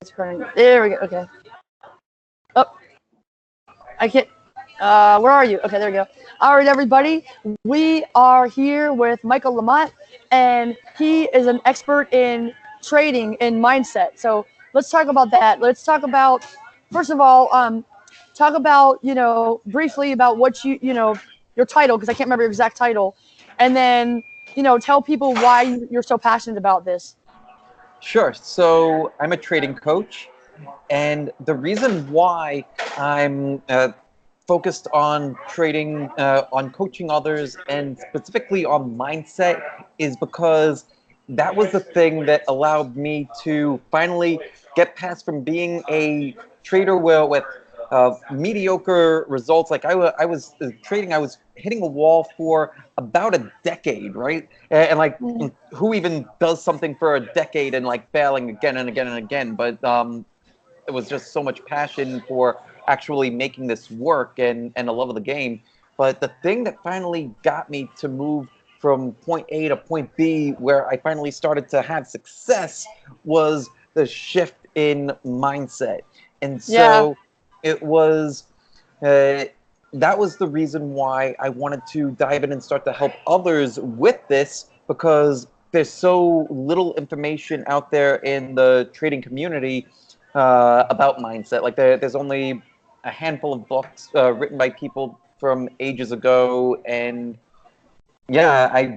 it's recording. There we go. Okay. Oh, I can't. Where are you? Okay, there we go. All right, everybody. We are here with Michael Lamothe, and he is an expert in trading and mindset. So let's talk about that. Let's talk about, first of all, talk about, briefly about what your title, because I can't remember your exact title, and then, tell people why you're so passionate about this. Sure. So I'm a trading coach, and the reason why I'm focused on trading, on coaching others, and specifically on mindset is because that was the thing that allowed me to finally get past from being a trader with mediocre results. Like I was trading, I was hitting a wall for about a decade, right? And like, who even does something for a decade and like failing again and again and again? But it was just so much passion for actually making this work and a love of the game. But the thing that finally got me to move from point A to point B, where I finally started to have success, was the shift in mindset. And Yeah. so it was, that was the reason why I wanted to dive in and start to help others with this, because there's so little information out there in the trading community about mindset. Like there's only a handful of books written by people from ages ago, and yeah,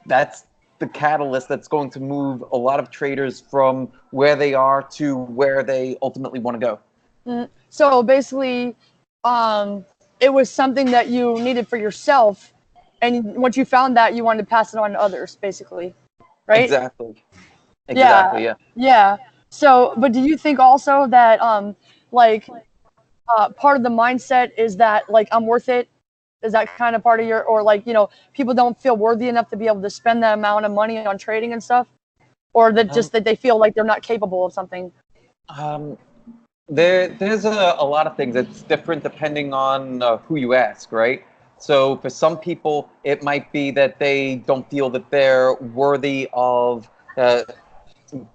that's the catalyst that's going to move a lot of traders from where they are to where they ultimately want to go. So basically, it was something that you needed for yourself, and once you found that, you wanted to pass it on to others, basically, right? Exactly. Yeah, Exactly. Yeah. yeah. So, but do you think also that, like, part of the mindset is that, like, I'm worth it? Is that kind of part of your, or like, people don't feel worthy enough to be able to spend that amount of money on trading and stuff, or that Um, just that they feel like they're not capable of something? um, there's a lot of things. It's different depending on who you ask, right? So for some people, it might be that they don't feel that they're worthy of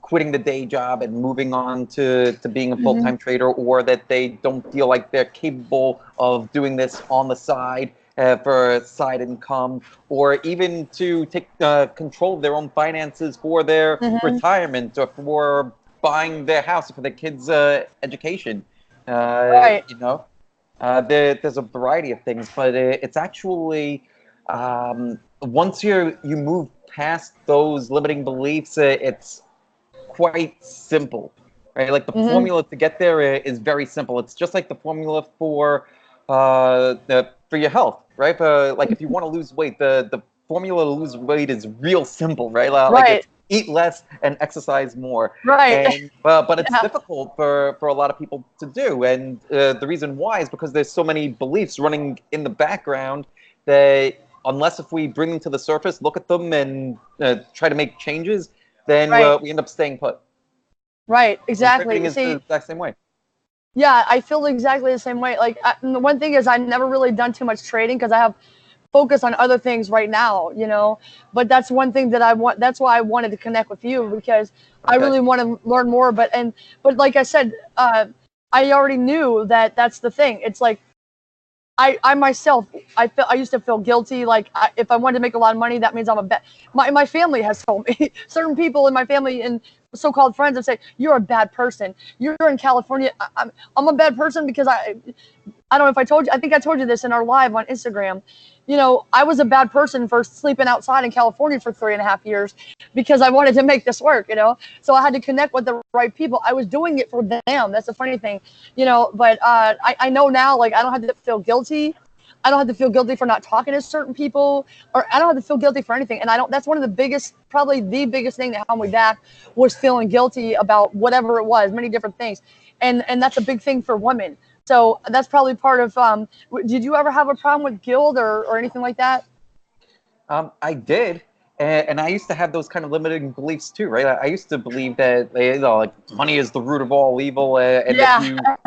quitting the day job and moving on to being a Hmm. full-time trader, or that they don't feel like they're capable of doing this on the side for side income, or even to take control of their own finances for their Hmm. retirement or for buying their house for their kids' education. Right. There's a variety of things, but it's actually once you move past those limiting beliefs, it's quite simple, right? Like the Hmm. formula to get there is very simple. It's just like the formula for your health, right? Like if you want to lose weight, the formula to lose weight is real simple, right? Like Right. it's eat less and exercise more. Right. And but it's Yeah. difficult for a lot of people to do, and the reason why is because there's so many beliefs running in the background that unless if we bring them to the surface, look at them, and try to make changes, then Right. we end up staying put. Right. And trading Exactly. is the See, exact same way. yeah, I feel exactly the same way. Like, the one thing is, I've never really done too much trading because I have focus on other things right now. But that's one thing that I want. That's why I wanted to connect with you, because I Okay. really want to learn more. But like I said, I already knew that that's the thing. It's like, I myself, I used to feel guilty. Like, if I wanted to make a lot of money, that means I'm a bad. My family has told me, certain people in my family and so-called friends have said, you're a bad person. You're in California. I'm a bad person because I don't know if I told you. I think I told you this in our live on Instagram. I was a bad person for sleeping outside in California for 3.5 years because I wanted to make this work. So I had to connect with the right people. I was doing it for them. That's the funny thing. But I know now, like, I don't have to feel guilty. I don't have to feel guilty for not talking to certain people, or I don't have to feel guilty for anything. And I don't. That's one of the biggest, probably the biggest thing that held me back, was feeling guilty about whatever it was, many different things, and that's a big thing for women. So that's probably part of. Did you ever have a problem with guilt or anything like that? I did, and I used to have those kind of limiting beliefs too, right? I used to believe that like money is the root of all evil, Yeah.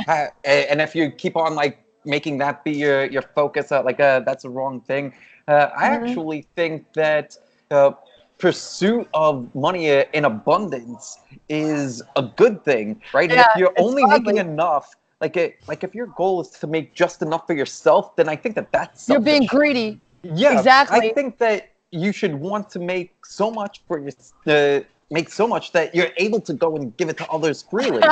and if you keep on like making that be your focus, that's a wrong thing. I Hmm. actually think that. Uh, pursuit of money in abundance is a good thing, right? And if Yeah, you're it's only making godly. enough, like if your goal is to make just enough for yourself, then I think that that's You're being selfish. greedy. Yeah, I Exactly. think that you should want to make so much for your make so much that you're able to go and give it to others freely,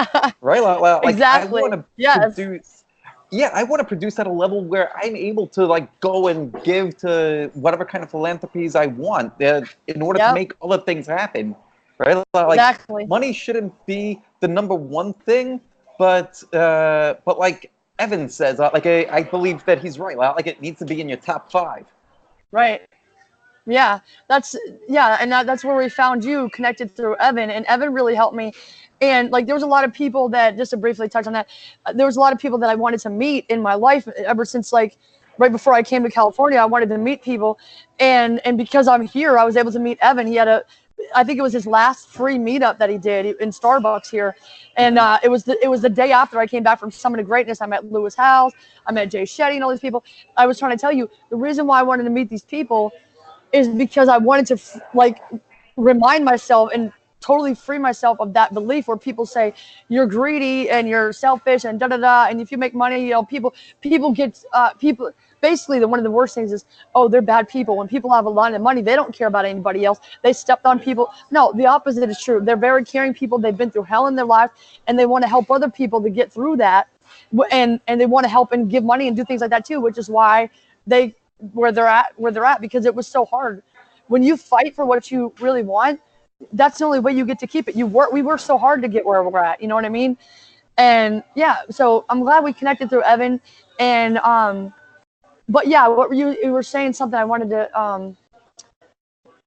right? Like I want Exactly. to Yes. produce, yeah, I want to produce at a level where I'm able to like go and give to whatever kind of philanthropies I want in order to Yep. make other things happen, right? Like Exactly. money shouldn't be the number one thing, but like Evan says, like I believe that he's right. Like it needs to be in your top five. Right. Yeah, that's yeah, and that's where we found you connected through Evan, and Evan really helped me. And like, there was a lot of people that, just to briefly touch on that, there was a lot of people that I wanted to meet in my life ever since, like, right before I came to California. I wanted to meet people, and because I'm here, I was able to meet Evan. He had I think it was his last free meetup that he did in Starbucks here, and Mhm. it was the day after I came back from Summit of Greatness. I met Lewis Howes, I met Jay Shetty, and all these people. I was trying to tell you the reason why I wanted to meet these people is because I wanted to like remind myself and totally free myself of that belief where people say you're greedy and you're selfish and da da da, and if you make money, you know, people get people basically one of the worst things is, oh, they're bad people. When people have a lot of money, they don't care about anybody else. They stepped on people. No, the opposite is true. They're very caring people. They've been through hell in their life, and they want to help other people to get through that, and they want to help and give money and do things like that too, which is why they where they're at, because it was so hard. When you fight for what you really want, that's the only way you get to keep it. We work so hard to get where we're at, you know what I mean? And yeah, so I'm glad we connected through Evan. And but yeah, you were saying something I wanted to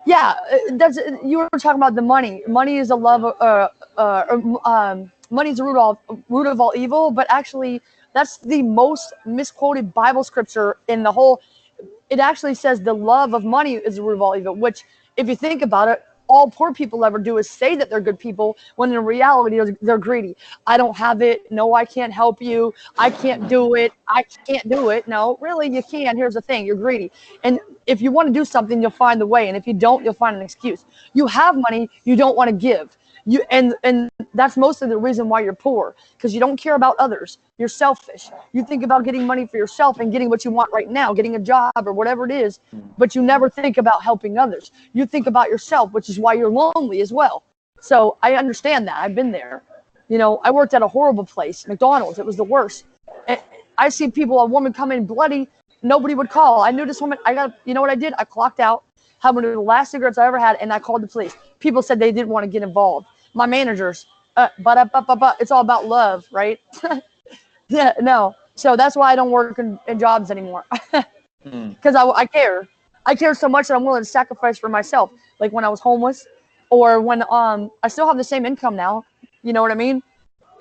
yeah, that's you were talking about the money. Money is a love money is the root of all evil, but actually that's the most misquoted Bible scripture in the whole. It actually says the love of money is the root of all evil, which, if you think about it, all poor people ever do is say that they're good people when in reality they're greedy. I don't have it. No, I can't help you. I can't do it. I can't do it. No, really, you can. Here's the thing, you're greedy. And if you want to do something, you'll find the way. And if you don't, you'll find an excuse. You have money, you don't want to give. And that's mostly the reason why you're poor, because you don't care about others. You're selfish. You think about getting money for yourself and getting what you want right now, getting a job or whatever it is, but you never think about helping others. You think about yourself, which is why you're lonely as well. So I understand that. I've been there. You know, I worked at a horrible place, McDonald's. It was the worst. And I see people, a woman come in bloody, nobody would call. I knew this woman. You know what I did? I clocked out, had one of the last cigarettes I ever had, and I called the police. People said they didn't want to get involved. My managers, but it's all about love, right? Yeah, no. So that's why I don't work in jobs anymore, Mm. because I care. I care so much that I'm willing to sacrifice for myself. Like when I was homeless, or when I still have the same income now. You know what I mean?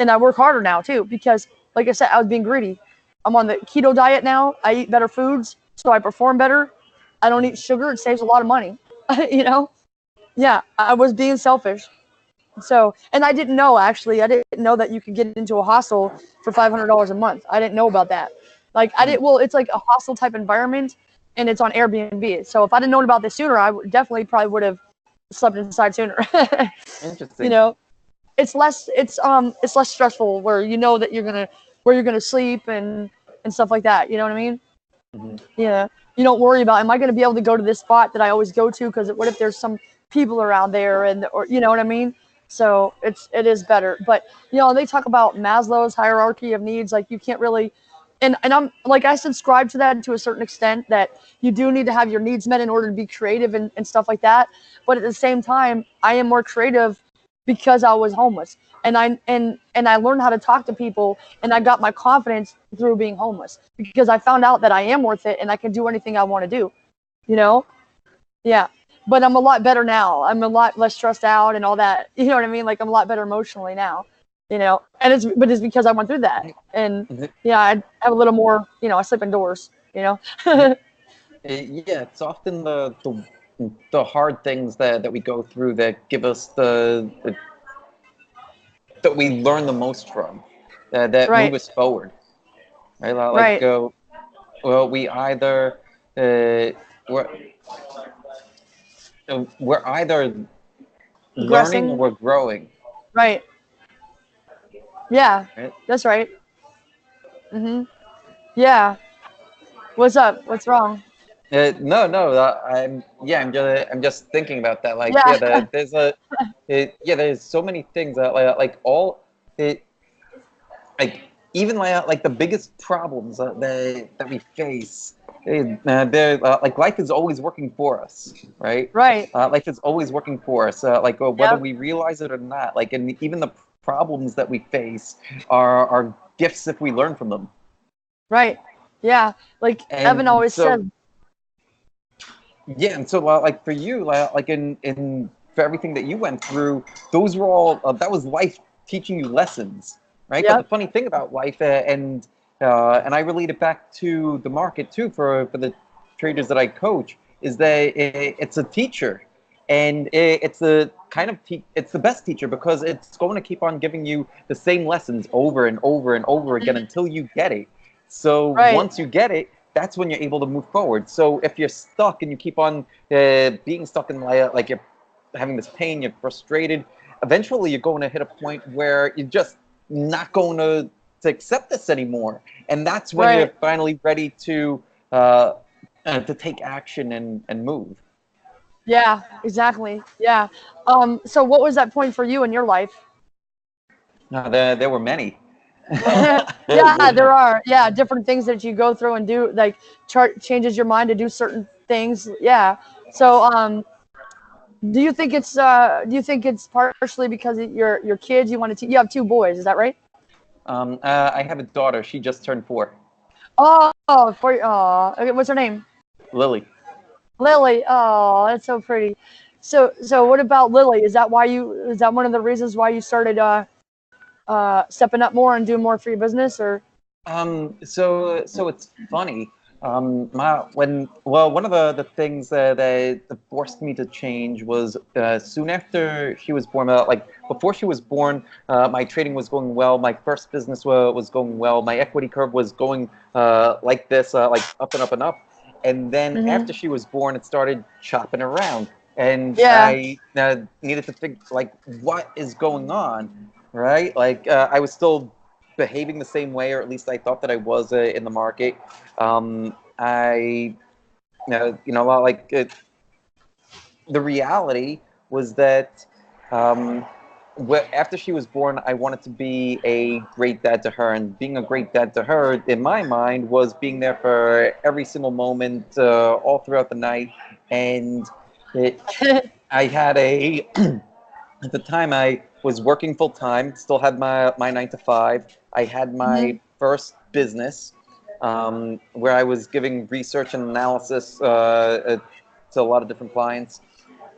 And I work harder now too, because like I said, I was being greedy. I'm on the keto diet now. I eat better foods, so I perform better. I don't eat sugar. It saves a lot of money. You know? Yeah, I was being selfish. So, and I didn't know, actually. I didn't know that you could get into a hostel for $500 a month. I didn't know about that. Like I Mm. didn't. Well, it's like a hostel type environment, and it's on Airbnb. So if I'd have known about this sooner, I definitely probably would have slept inside sooner. You Interesting. know, it's less stressful, where you know that you're gonna sleep and stuff like that. You know what I mean? Mhm. Yeah. You don't worry about, am I going to be able to go to this spot that I always go to? Because what if there's some people around there, and or you know what I mean? So it is better. But you know, they talk about Maslow's hierarchy of needs. Like you can't really, and I'm like, I subscribe to that to a certain extent, that you do need to have your needs met in order to be creative and stuff like that. But at the same time, I am more creative because I was homeless, and I learned how to talk to people, and I got my confidence through being homeless, because I found out that I am worth it and I can do anything I want to do, you know? Yeah. But I'm a lot better now. I'm a lot less stressed out and all that. You know what I mean? Like I'm a lot better emotionally now, you know? And it's because I went through that. And yeah, I have a little more, you know, I sleep indoors, you know? Yeah, it's often the hard things that we go through that give us the that we learn the most from, that move Right. us forward, right? Like, Right. well, we either we're, we're either learning or Progressing. we're growing, Right. Yeah. right? That's right. Mhm. Yeah. What's up? What's wrong? No, no, I'm just thinking about that. Like, yeah, Yeah. yeah, there's so many things that like all it like even like the biggest problems that we face. They're like life is always working for us, right? Right. Life is always working for us, like whether Yep. we realize it or not. Like, and even the problems that we face are gifts if we learn from them. Right. Yeah. Like Evan And always so said. yeah, and so like for you, like in for everything that you went through, those were all that was life teaching you lessons, right? But the Yep. funny thing about life, and I relate it back to the market too for the traders that I coach, is that it's a teacher, and it's the kind of it's the best teacher because it's going to keep on giving you the same lessons over and over and over again Mhm. until you get it. So Right. once you get it, that's when you're able to move forward. So if you're stuck and you keep on being stuck in like you're having this pain, you're frustrated, eventually you're going to hit a point where you're just not going to accept this anymore, and that's when you're Right. finally ready uh, to take action and move. Yeah. Exactly. Yeah. So what was that point for you in your life? There were many. Yeah, there are. Yeah, different things that you go through and do, like chart changes your mind to do certain things. Yeah. So, do you think it's partially because of your kids? You want to you have two boys, is that right? I have a daughter. She just turned 4. Okay, what's her name? Lily. Lily. Oh, that's so pretty. So what about Lily? Is that one of the reasons why you started stepping up more and doing more for your business, or? So it's funny. One of the things that forced me to change was soon after she was born. Like before she was born, my trading was going well. My first business was going well. My equity curve was going like this, like up and up and up. And then Hmm. after she was born, it started chopping around, and Yeah. I needed to think like, what is going on, right? Like I was still behaving the same way, or at least I thought that I was in the market. I, like the reality was that um, after she was born, I wanted to be a great dad to her, and being a great dad to her, in my mind, was being there for every single moment, all throughout the night, and it, I had a at the time I was working full time, still had my 9 to 5. I had my Hmm. first business where I was giving research and analysis to a lot of different clients,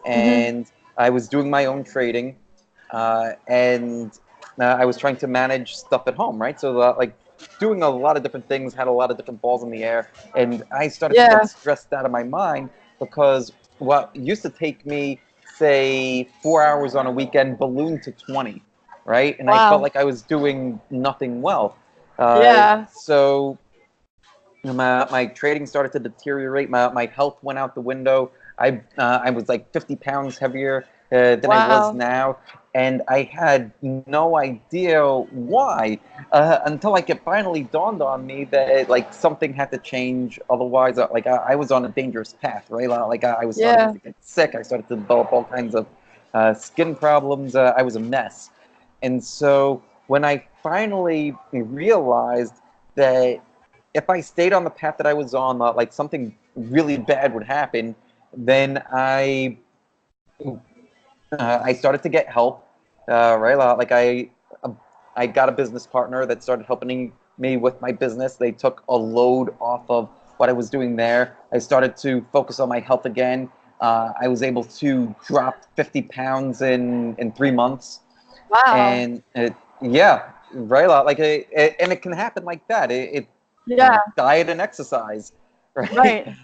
Hmm. and I was doing my own trading, and I was trying to manage stuff at home, right? So like doing a lot of different things, had a lot of different balls in the air, and I started to get Yeah. stressed out of my mind because what used to take me say 4 hours on a weekend ballooned to 20, right? And I felt Wow. like I was doing nothing well. Yeah. So my trading started to deteriorate. My health went out the window. I was like 50 pounds heavier than I was Wow. now, and I had no idea why until like it finally dawned on me that like something had to change. Otherwise, like I was on a dangerous path, right? Like I was starting Yeah. to get sick. I started to develop all kinds of skin problems. I was a mess, and so when I finally realized that if I stayed on the path that I was on, like something really bad would happen, then I started to get help. Right, like I got a business partner that started helping me with my business. They took a load off of what I was doing there. I started to focus on my health again. I was able to drop 50 pounds in 3 months, Wow. and yeah, right, like and it can happen like that. Yeah. Diet and exercise, right? Right.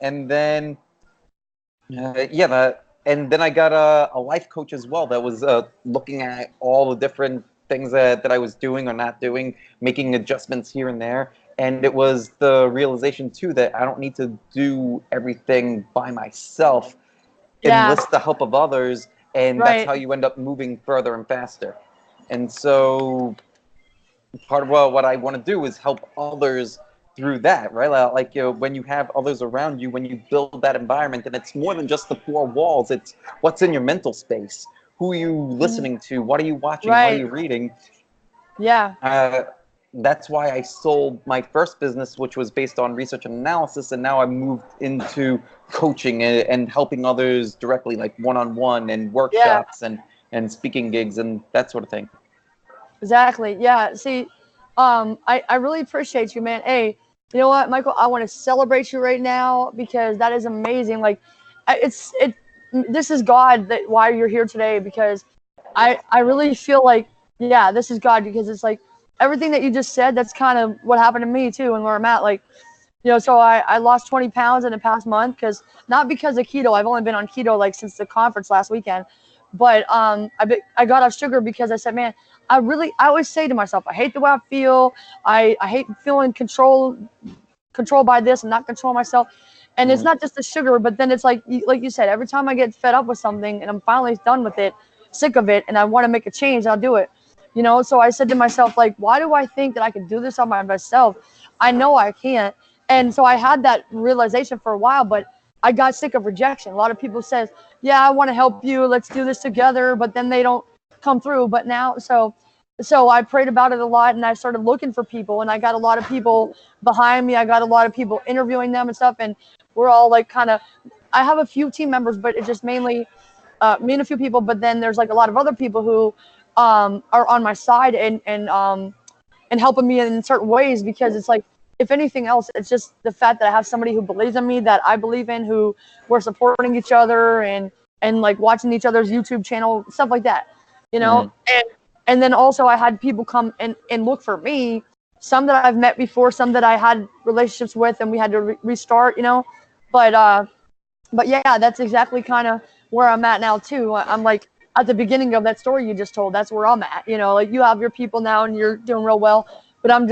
And then yeah, and then I got a life coach as well that was looking at all the different things that I was doing or not doing, making adjustments here and there. And it was the realization too that I don't need to do everything by myself. Yeah. enlist the help of others, and that's Right. how you end up moving further and faster. And so part of what I want to do is help others through that, right? Like, when you have others around you, when you build that environment, and it's more than just the four walls, it's what's in your mental space. Who are you listening to? What are you watching? What are Right. you reading? Yeah. That's why I sold my first business, which was based on research and analysis, and now I've moved into coaching and helping others directly, like one-on-one and Yeah. workshops and speaking gigs and that sort of thing. Exactly. Yeah. See, I really appreciate you, man. Hey, you know what, Michael? I want to celebrate you right now because that is amazing. Like, it. This is God that why you're here today because I really feel like yeah, this is God because it's like everything that you just said. That's kind of what happened to me too, and where I'm at. Like, so I lost 20 pounds in the past month because not because of keto. I've only been on keto like since the conference last weekend, but I got off sugar because I said, man, I always say to myself, I hate the way I feel. I hate feeling controlled by this and not control myself. And it's Mhm. not just the sugar, but then it's like you said, every time I get fed up with something and I'm finally done with it, sick of it, and I want to make a change, I'll do it. So I said to myself, like, why do I think that I can do this on my myself? I know I can't. And so I had that realization for a while, but I got sick of rejection. A lot of people says, yeah, I want to help you. Let's do this together. But then they don't come through. But now, so I prayed about it a lot and I started looking for people and I got a lot of people behind me. I got a lot of people interviewing them and stuff. And we're all like I have a few team members, but it's just mainly me and a few people. But then there's like a lot of other people who are on my side and helping me in certain ways because it's like, if anything else, it's just the fact that I have somebody who believes in me, that I believe in, who we're supporting each other and like watching each other's YouTube channel, stuff like that, Mhm. and then also I had people come and look for me, some that I've met before, some that I had relationships with, and we had to restart, but but yeah, that's exactly kind of where I'm at now too. I'm like at the beginning of that story you just told. That's where I'm at. Like you have your people now and you're doing real well, but I'm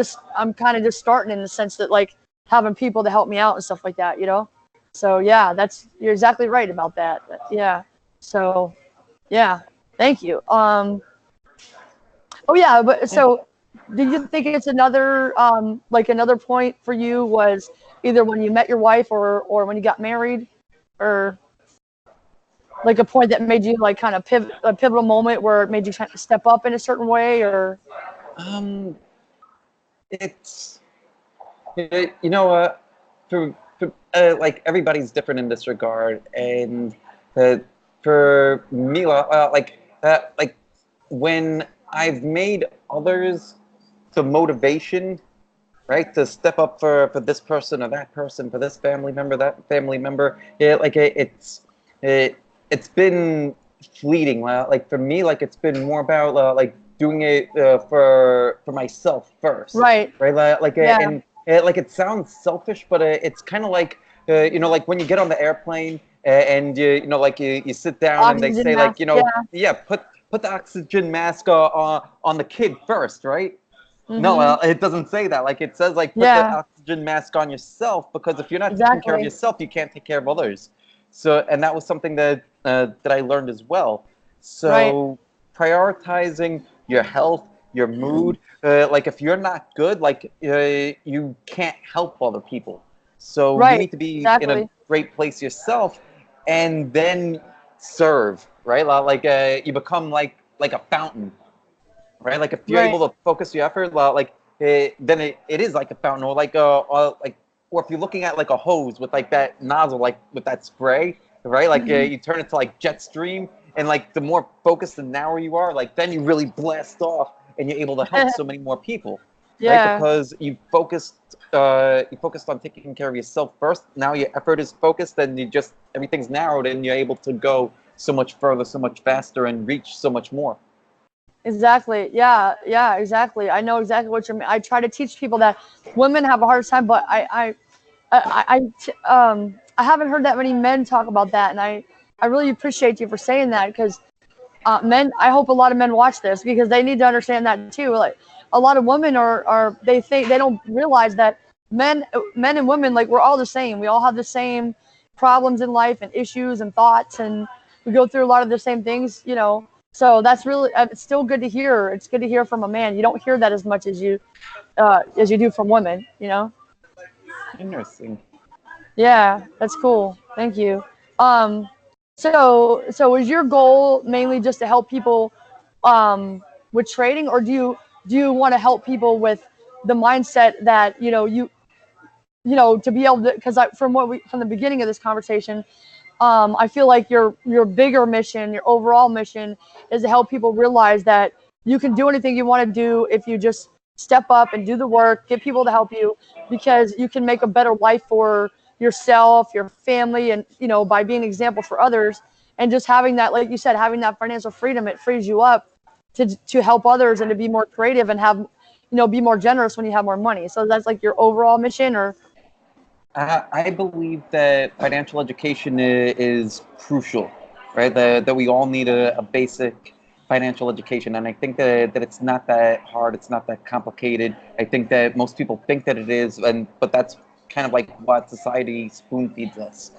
kind of just starting in the sense that like having people to help me out and stuff like that. So yeah, you're exactly right about that. Yeah. So yeah, thank you. Oh yeah, but Yeah. so do you think it's another like another point for you was either when you met your wife or when you got married, or like a point that made you like kind of a pivotal moment where it made you kind of step up in a certain way, or Um, it's you know like everybody's different in this regard, and for me, like when I've made others the motivation, right, to step up for this person or that person, for this family member, that family member. Yeah, like it's been fleeting. Like for me, like it's been more about like doing it for myself first, right? right? Like Yeah, and like it sounds selfish, but it's kind of like like when you get on the airplane and like you sit down and they oxygen say like mask. Yeah. yeah, put the oxygen mask on the kid first, right? No, Mhm. it doesn't say that. Like it says, like put the Yeah. oxygen mask on yourself, because if you're not taking care of Exactly. yourself, you can't take care of others. So, and that was something that I learned as well. Right. So, prioritizing your health, your mood. Like if you're not good, like you can't help other people. So you Right. need to be in a Exactly. great place yourself, and then serve. Right? Like you become like a fountain, right? Like if you're Right. able to focus your effort, like then it is like a fountain, or like, or if you're looking at like a hose with like that nozzle, like with that spray, right? Like Mhm. you turn it to like jet stream, and like the more focused and narrow you are, like then you really blast off, and you're able to help so many more people, right? Yeah. Because you focused on taking care of yourself first. Now your effort is focused, and everything's narrowed, and you're able to go so much further, so much faster, and reach so much more. Exactly. Yeah. Yeah. Exactly. I know exactly what you're. I try to teach people that women have a hard time, but I haven't heard that many men talk about that, and I really appreciate you for saying that because men. I hope a lot of men watch this because they need to understand that too. Like a lot of women are they don't realize that men and women, like we're all the same. We all have the same problems in life and issues and thoughts, and we go through a lot of the same things, you know. So that's really it's still good to hear. It's good to hear from a man. You don't hear that as much as you do from women, you know. Interesting. Yeah, that's cool. Thank you. Um, so is your goal mainly just to help people with trading, or do you want to help people with the mindset that to be able to, because from the beginning of this conversation, I feel like your bigger mission, your overall mission, is to help people realize that you can do anything you want to do if you just step up and do the work, get people to help you, because you can make a better life for yourself, your family, and by being an example for others, and just having that, like you said, having that financial freedom, it frees you up to help others and to be more creative and have be more generous when you have more money. So that's like your overall mission, or I believe that financial education is crucial, right? That we all need a basic financial education. And I think that it's not that hard, it's not that complicated. I think that most people think that it is, but that's kind of like what society spoon feeds us.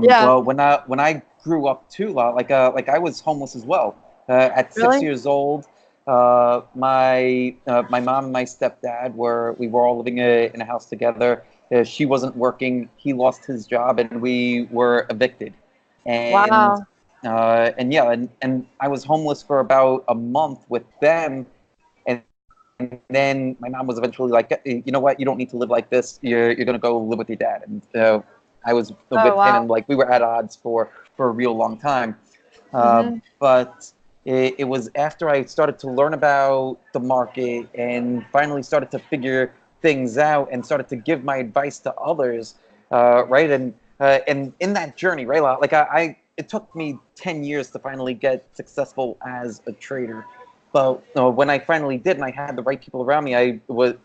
yeah, Well, when I grew up too, like I was homeless as well. At six really, years old, my mom and my stepdad we were all living in a house together. She wasn't working. He lost his job, and we were evicted. And wow, yeah, and I was homeless for about a month with them. And then my mom was eventually like, you know what? You don't need to live like this. You're gonna go live with your dad. And I was oh with him, wow, and like we were at odds for a real long time. hmm But it was after I started to learn about the market and finally started to figure things out and started to give my advice to others, right? And in that journey, right, like it took me 10 years to finally get successful as a trader. But when I finally did, and I had the right people around me, I was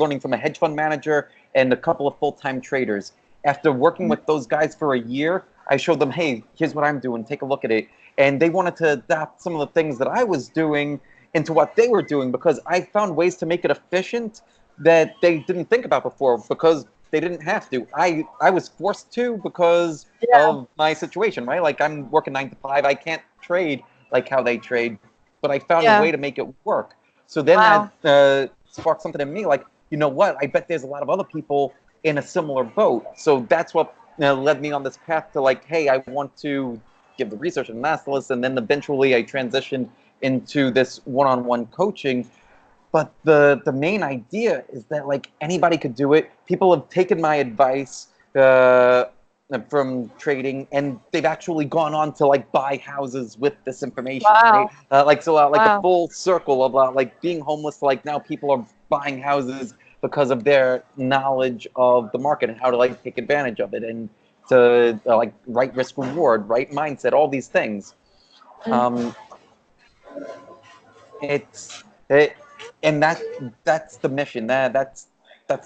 learning from a hedge fund manager and a couple of full-time traders. After working with those guys for a year, I showed them, hey, here's what I'm doing. Take a look at it. And they wanted to adapt some of the things that I was doing into what they were doing, because I found ways to make it efficient that they didn't think about before, because they didn't have to. I was forced to because yeah, of my situation, right? Like I'm working 9 to 5. I can't trade like how they trade, but I found a yeah, way to make it work. So then that wow, sparked something in me, like, you know what? I bet there's a lot of other people in a similar boat. So that's what led me on this path to like, hey, I want to give the research and masterless, and then eventually I transitioned into this one-on-one coaching. But the main idea is that like anybody could do it. People have taken my advice from trading, and they've actually gone on to like buy houses with this information, right? wow, Like the wow, full circle of like being homeless. Like now people are buying houses because of their knowledge of the market and how to like take advantage of it, and to like right risk reward, right mindset, all these things. mm, Um, it's it, and that's the mission. That's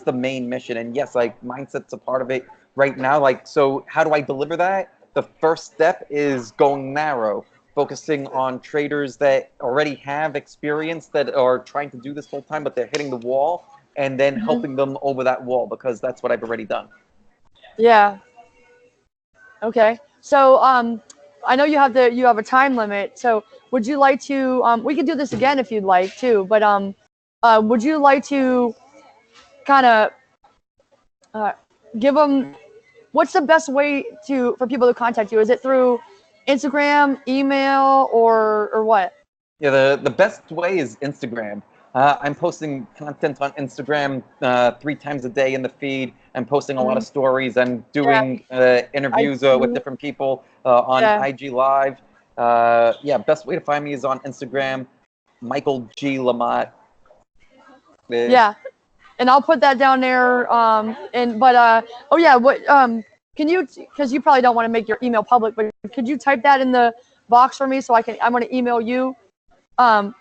the main mission. And yes, like mindset's a part of it right now. Like, so how do I deliver that? The first step is going narrow, focusing on traders that already have experience, that are trying to do this full time, but they're hitting the wall, and then mhm, helping them over that wall, because that's what I've already done. yeah, okay. So I know you have a time limit. So would you like to we can do this again if you'd like too, but would you like to kind of uh, give them, what's the best way for people to contact you? Is it through Instagram, email, or what? Yeah, the best way is Instagram. I'm posting content on Instagram 3 times a day in the feed. I'm posting a lot of Mhm. stories. I'm Yeah, doing I interviews with mhm, different people on yeah, IG Live. Yeah, best way to find me is on Instagram, Michael G. Lamothe. Uh, yeah. And I'll put that down there. And but oh yeah, what can you, because you probably don't want to make your email public, but could you type that in the box for me so I'm going to email you. Um,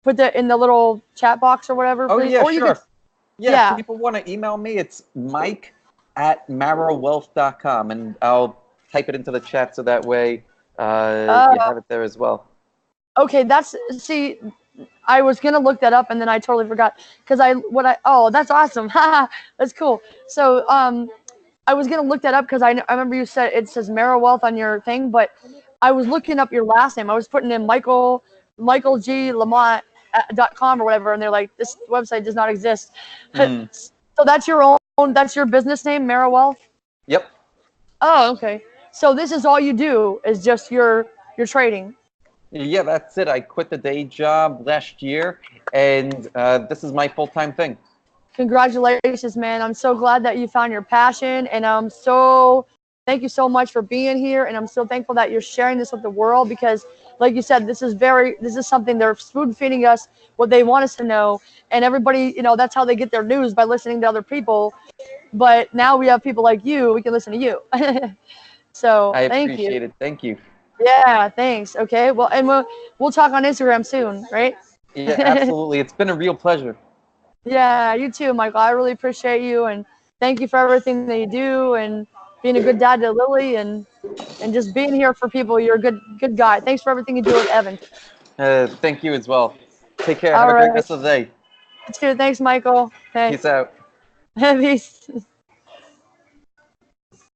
put that in the little chat box or whatever, oh, please. yeah, Or you could, sure. Yeah, if yeah. people want to email me, it's mike@marrowwealth.com, and I'll type it into the chat so that way you Uh, have it there as well. okay, see, I was gonna look that up and then I totally forgot because that's awesome. Haha, that's cool. So I was gonna look that up because I remember you said it says Mara Wealth on your thing, but I was looking up your last name. I was putting in Michael G Lamothe.com or whatever, and they're like, this website does not exist. Mm. So that's your that's your business name, Mara Wealth. Yep. Oh, okay. So this is all you do is just your trading. Yeah, that's it. I quit the day job last year, and this is my full-time thing. Congratulations, man. I'm so glad that you found your passion, and thank you so much for being here, and I'm so thankful that you're sharing this with the world because like you said, this is something they're spoon feeding us what they want us to know, and everybody, that's how they get their news by listening to other people. But now we have people like you, we can listen to you. So I thank you. appreciate it. Thank you. Yeah, thanks. Okay, well, and we'll talk on Instagram soon, right? Yeah, absolutely. It's been a real pleasure. Yeah, you too, Michael. I really appreciate you, and thank you for everything that you do, and being a good dad to Lily, and just being here for people. You're a good guy. Thanks for everything you do with Evan. Thank you as well. Take care. Have All a great right, rest of the day. you too. Thanks, Michael. Okay, Peace out. peace.